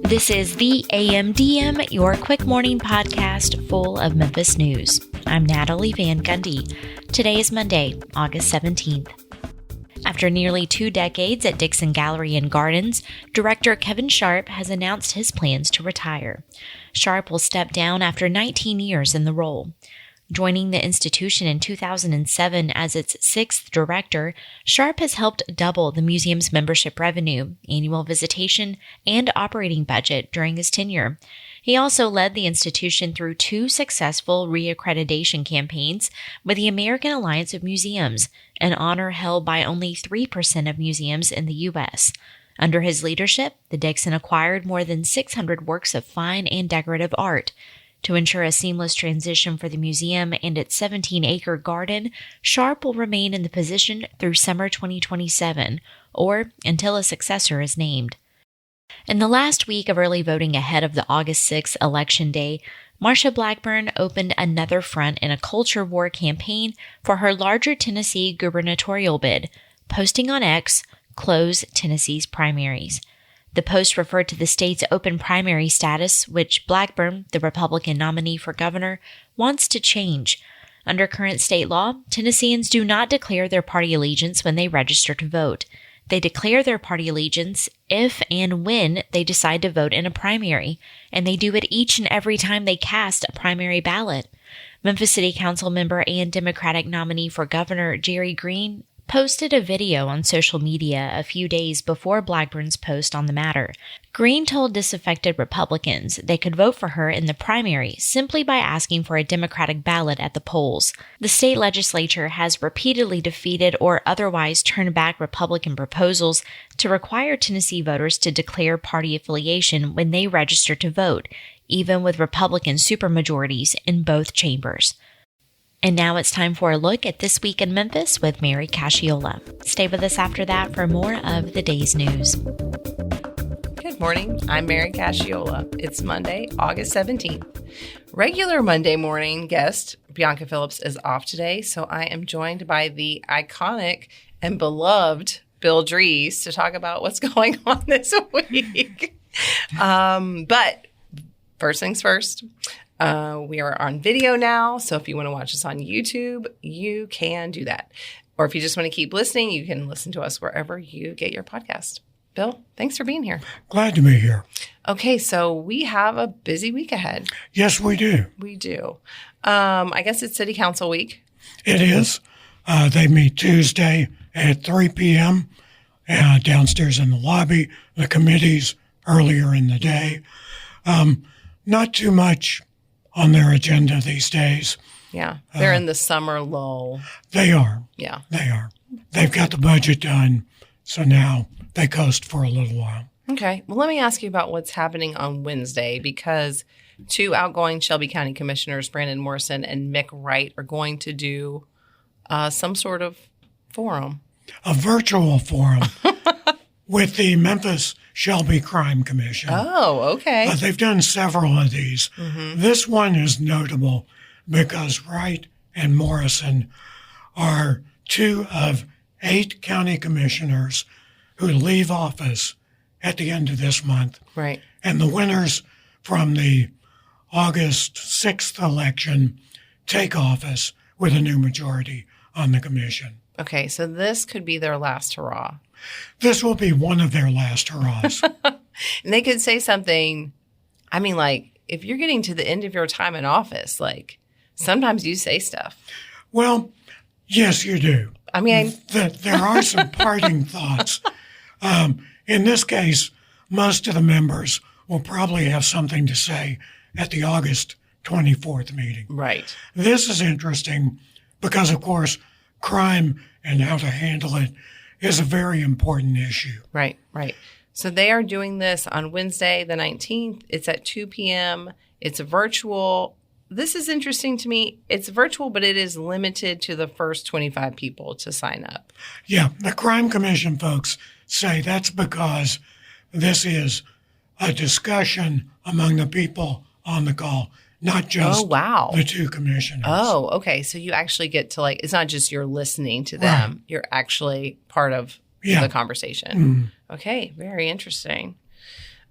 This is the AMDM, your quick morning podcast full of Memphis news. I'm Natalie Van Gundy. Today is Monday, August 17th. After nearly 2 decades at Dixon Gallery and Gardens, director Kevin Sharp has announced his plans to retire. Sharp will step down after 19 years in the role. Joining the institution in 2007 as its 6th director, Sharp has helped double the museum's membership revenue, annual visitation, and operating budget during his tenure. He also led the institution through 2 successful reaccreditation campaigns with the American Alliance of Museums, an honor held by only 3% of museums in the U.S. Under his leadership, the Dixon acquired more than 600 works of fine and decorative art. To ensure a seamless transition for the museum and its 17-acre garden, Sharp will remain in the position through summer 2027, or until a successor is named. In the last week of early voting ahead of the August 6th election day, Marsha Blackburn opened another front in a culture war campaign for her larger Tennessee gubernatorial bid, posting on X, "Close Tennessee's primaries." The post referred to the state's open primary status, which Blackburn, the Republican nominee for governor, wants to change. Under current state law, Tennesseans do not declare their party allegiance when they register to vote. They declare their party allegiance if and when they decide to vote in a primary, and they do it each and every time they cast a primary ballot. Memphis City Council member and Democratic nominee for governor Jerry Green posted a video on social media a few days before Blackburn's post on the matter. Green told disaffected Republicans they could vote for her in the primary simply by asking for a Democratic ballot at the polls. The state legislature has repeatedly defeated or otherwise turned back Republican proposals to require Tennessee voters to declare party affiliation when they register to vote, even with Republican supermajorities in both chambers. And now it's time for a look at This Week in Memphis with Mary Casciola. Stay with us after that for more of the day's news. Good morning. I'm Mary Casciola. It's Monday, August 17th. Regular Monday morning guest, Bianca Phillips, is off today, so I am joined by the iconic and beloved Bill Dries to talk about what's going on this week. But first things first. We are on video now, so if you want to watch us on YouTube, you can do that. Or if you just want to keep listening, you can listen to us wherever you get your podcast. Bill, thanks for being here. Glad to be here. Okay, so we have a busy week ahead. Yes, we do. We do. I guess it's City Council week. It is. They meet Tuesday at 3 p.m. Downstairs in the lobby. The committees earlier in the day. Not too much on their agenda these days. Yeah, they're in the summer lull. They are. Yeah. They are. They've got the budget done, so now they coast for a little while. Okay. Well, let me ask you about what's happening on Wednesday, because 2 outgoing Shelby County commissioners, Brandon Morrison and Mick Wright, are going to do some sort of forum. A virtual forum with the Memphis Shelby Crime Commission. Oh, okay. They've done several of these. Mm-hmm. This one is notable because Wright and Morrison are 2 of 8 county commissioners who leave office at the end of this month. Right. And the winners from the August 6th election take office with a new majority on the commission. Okay, so this could be their last hurrah. This will be one of their last hurrahs. And they could say something, I mean, like, if you're getting to the end of your time in office, like, sometimes you say stuff. Well, yes, you do. I mean, there are some parting thoughts. In this case, most of the members will probably have something to say at the August 24th meeting. Right. This is interesting because, of course, crime and how to handle it is a very important issue. Right, right. So they are doing this on Wednesday, the 19th. It's at 2 p.m. It's virtual. This is interesting to me. It's virtual, but it is limited to the first 25 people to sign up. Yeah, the Crime Commission folks say that's because this is a discussion among the people on the call, not just the 2 commissioners. Oh, okay. So you actually get to, like, it's not just you're listening to them. Right. You're actually part of the conversation. Okay, very interesting.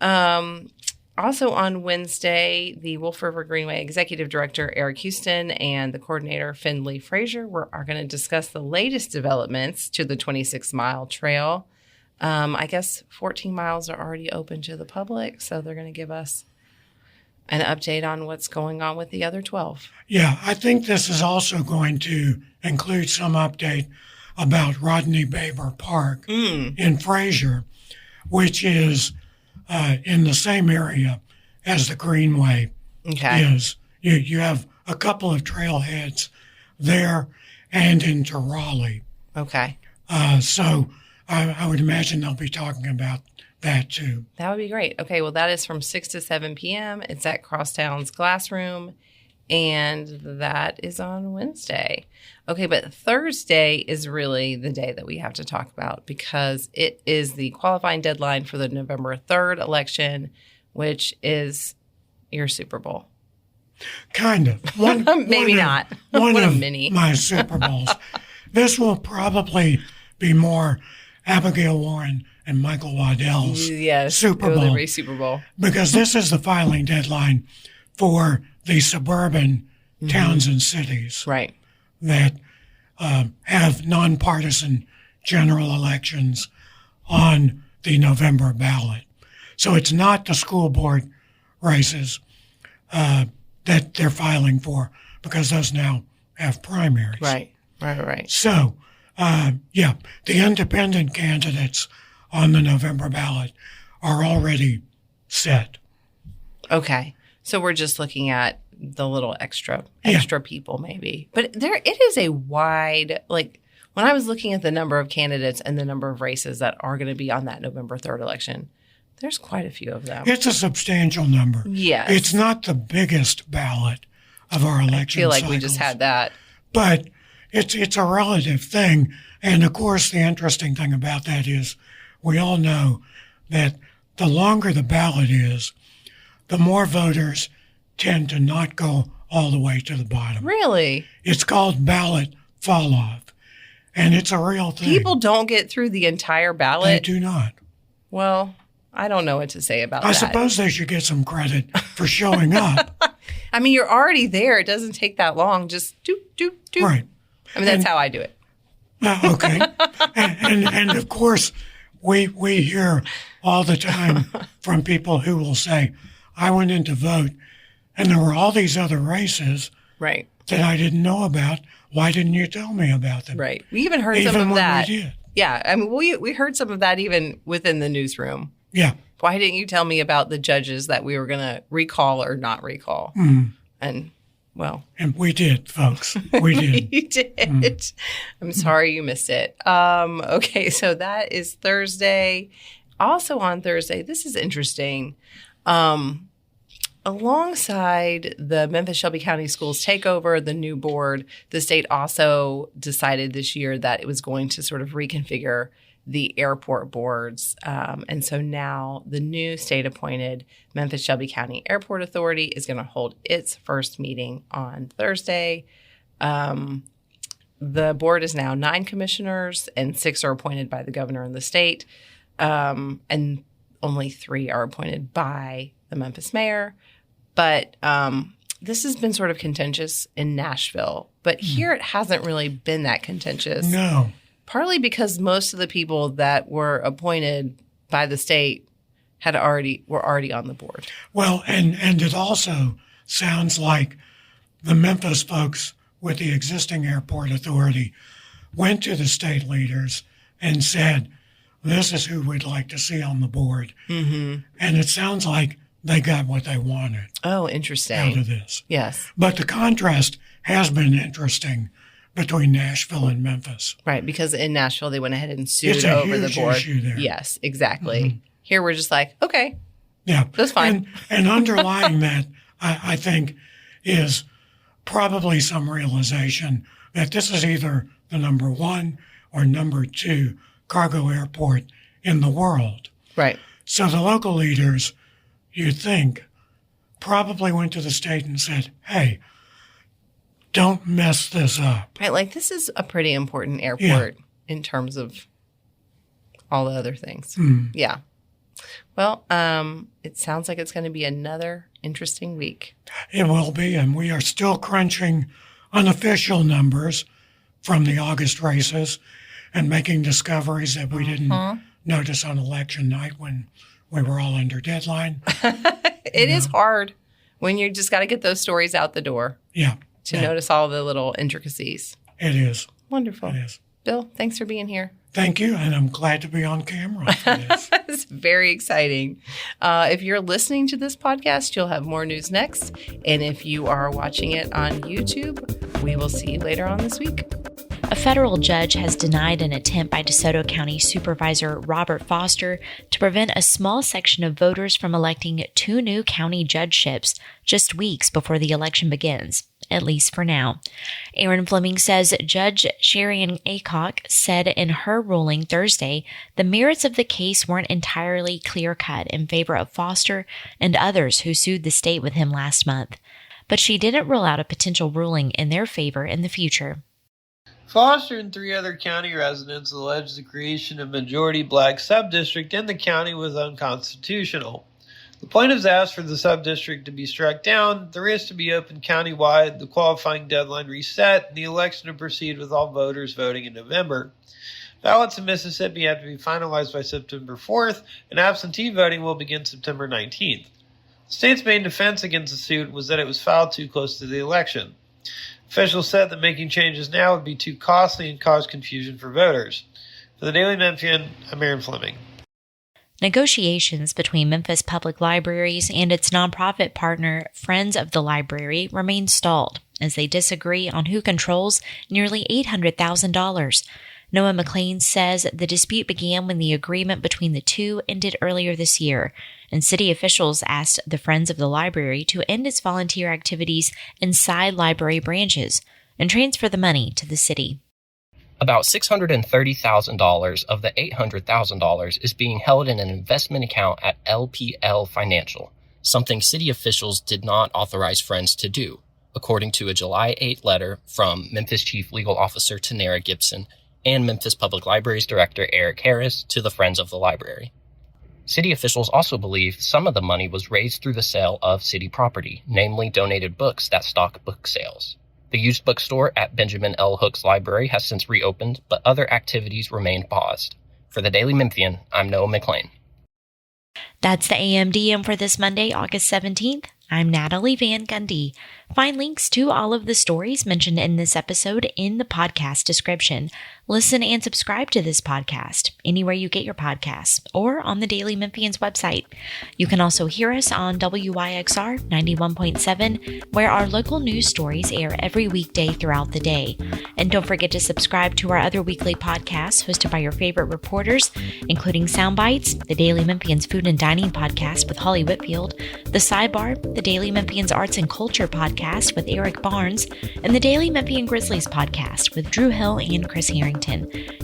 Also on Wednesday, the Wolf River Greenway Executive Director Eric Houston and the coordinator Finley Frazier are going to discuss the latest developments to the 26-mile trail. I guess 14 miles are already open to the public, so they're going to give us an update on what's going on with the other 12. Yeah, I think this is also going to include some update about Rodney Baber Park in Fraser, which is in the same area as the Greenway is. You have a couple of trailheads there and into Raleigh. Okay. So I would imagine they'll be talking about that too. That would be great. Okay, well, that is from 6 to 7 p.m. It's at Crosstown's Glass Room, and that is on Wednesday. Okay, but Thursday is really the day that we have to talk about because it is the qualifying deadline for the November 3rd election, which is your Super Bowl. Kind of. Maybe not. One of mini. my Super Bowls. This will probably be more Abigail Warren and Michael Waddell's Super Bowl. Super Bowl. Because this is the filing deadline for the suburban towns and cities that have nonpartisan general elections on the November ballot. So it's not the school board races that they're filing for because those now have primaries. Right. So, the independent candidates on the November ballot are already set. Okay. So we're just looking at the little extra people maybe. But it is a wide, like when I was looking at the number of candidates and the number of races that are going to be on that November 3rd election, there's quite a few of them. It's a substantial number. Yes. It's not the biggest ballot of our election I feel like cycles, we just had that. But it's a relative thing. And of course, the interesting thing about that is we all know that the longer the ballot is, the more voters tend to not go all the way to the bottom. Really? It's called ballot fall off. And it's a real thing. People don't get through the entire ballot? They do not. Well, I don't know what to say about that. I suppose they should get some credit for showing up. I mean, you're already there. It doesn't take that long. Just do. Right. I mean, that's how I do it. Okay. and of course, we hear all the time from people who will say, I went in to vote and there were all these other races that I didn't know about. Why didn't you tell me about them? Right. We even heard some of that. We did. Yeah. I mean, we heard some of that even within the newsroom. Yeah. Why didn't you tell me about the judges that we were going to recall or not recall? And and we did, folks. We did. You did. I'm sorry you missed it. Okay, so that is Thursday. Also on Thursday, this is interesting. Alongside the Memphis Shelby County Schools takeover, the new board, the state also decided this year that it was going to sort of reconfigure the airport boards. And so now the new state-appointed Memphis Shelby County Airport Authority is going to hold its first meeting on Thursday. The board is now 9 commissioners, and 6 are appointed by the governor and the state, and only 3 are appointed by the Memphis mayor. But this has been sort of contentious in Nashville, but here it hasn't really been that contentious. No. Partly because most of the people that were appointed by the state were already on the board. Well, and it also sounds like the Memphis folks with the existing airport authority went to the state leaders and said, this is who we'd like to see on the board. Mm-hmm. And it sounds like they got what they wanted. Oh, interesting. Out of this. Yes. But the contrast has been interesting between Nashville and Memphis. Right, because in Nashville, they went ahead and sued over the board. Issue there. Yes, exactly. Mm-hmm. Here, we're just like, okay. Yeah. That's fine. And underlying that, I think, is probably some realization that this is either the number 1 or number 2 cargo airport in the world. Right. So the local leaders, you'd think, probably went to the state and said, hey, don't mess this up. Right, like this is a pretty important airport in terms of all the other things. Yeah. Well, it sounds like it's going to be another interesting week. It will be, and we are still crunching unofficial numbers from the August races and making discoveries that we didn't notice on election night when we were all under deadline. It is hard when you just got to get those stories out the door. Yeah. To notice all the little intricacies. It is. Wonderful. It is. Bill, thanks for being here. Thank you, and I'm glad to be on camera for this. It's very exciting. If you're listening to this podcast, you'll have more news next. And if you are watching it on YouTube, we will see you later on this week. A federal judge has denied an attempt by DeSoto County Supervisor Robert Foster to prevent a small section of voters from electing 2 new county judgeships just weeks before the election begins, at least for now. Aaron Fleming says Judge Sherian Aycock said in her ruling Thursday the merits of the case weren't entirely clear-cut in favor of Foster and others who sued the state with him last month. But she didn't rule out a potential ruling in their favor in the future. Foster and 3 other county residents alleged the creation of a majority black subdistrict in the county was unconstitutional. The plaintiffs asked for the subdistrict to be struck down, the race to be open countywide, the qualifying deadline reset, and the election to proceed with all voters voting in November. Ballots in Mississippi have to be finalized by September 4th, and absentee voting will begin September 19th. The state's main defense against the suit was that it was filed too close to the election. Officials said that making changes now would be too costly and cause confusion for voters. For the Daily Memphian, I'm Aaron Fleming. Negotiations between Memphis Public Libraries and its nonprofit partner, Friends of the Library, remain stalled as they disagree on who controls nearly $800,000. Noah McLean says the dispute began when the agreement between the two ended earlier this year, and city officials asked the Friends of the Library to end its volunteer activities inside library branches and transfer the money to the city. About $630,000 of the $800,000 is being held in an investment account at LPL Financial, something city officials did not authorize Friends to do, according to a July 8 letter from Memphis Chief Legal Officer Tanera Gibson and Memphis Public Libraries Director Eric Harris to the Friends of the Library. City officials also believe some of the money was raised through the sale of city property, namely donated books that stock book sales. The used bookstore at Benjamin L. Hook's library has since reopened, but other activities remained paused. For the Daily Memphian, I'm Noah McLean. That's the AMDM for this Monday, August 17th. I'm Natalie Van Gundy. Find links to all of the stories mentioned in this episode in the podcast description. Listen and subscribe to this podcast anywhere you get your podcasts or on the Daily Memphian's website. You can also hear us on WYXR 91.7, where our local news stories air every weekday throughout the day. And don't forget to subscribe to our other weekly podcasts hosted by your favorite reporters, including Soundbites, the Daily Memphian's Food and Dining podcast with Holly Whitfield, The Sidebar, the Daily Memphian's Arts and Culture podcast with Eric Barnes, and the Daily Memphian Grizzlies podcast with Drew Hill and Chris Harrington.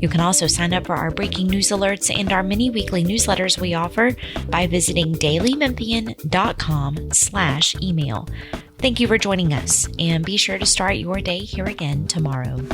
You can also sign up for our breaking news alerts and our mini weekly newsletters we offer by visiting dailymemphian.com/email. Thank you for joining us, and be sure to start your day here again tomorrow.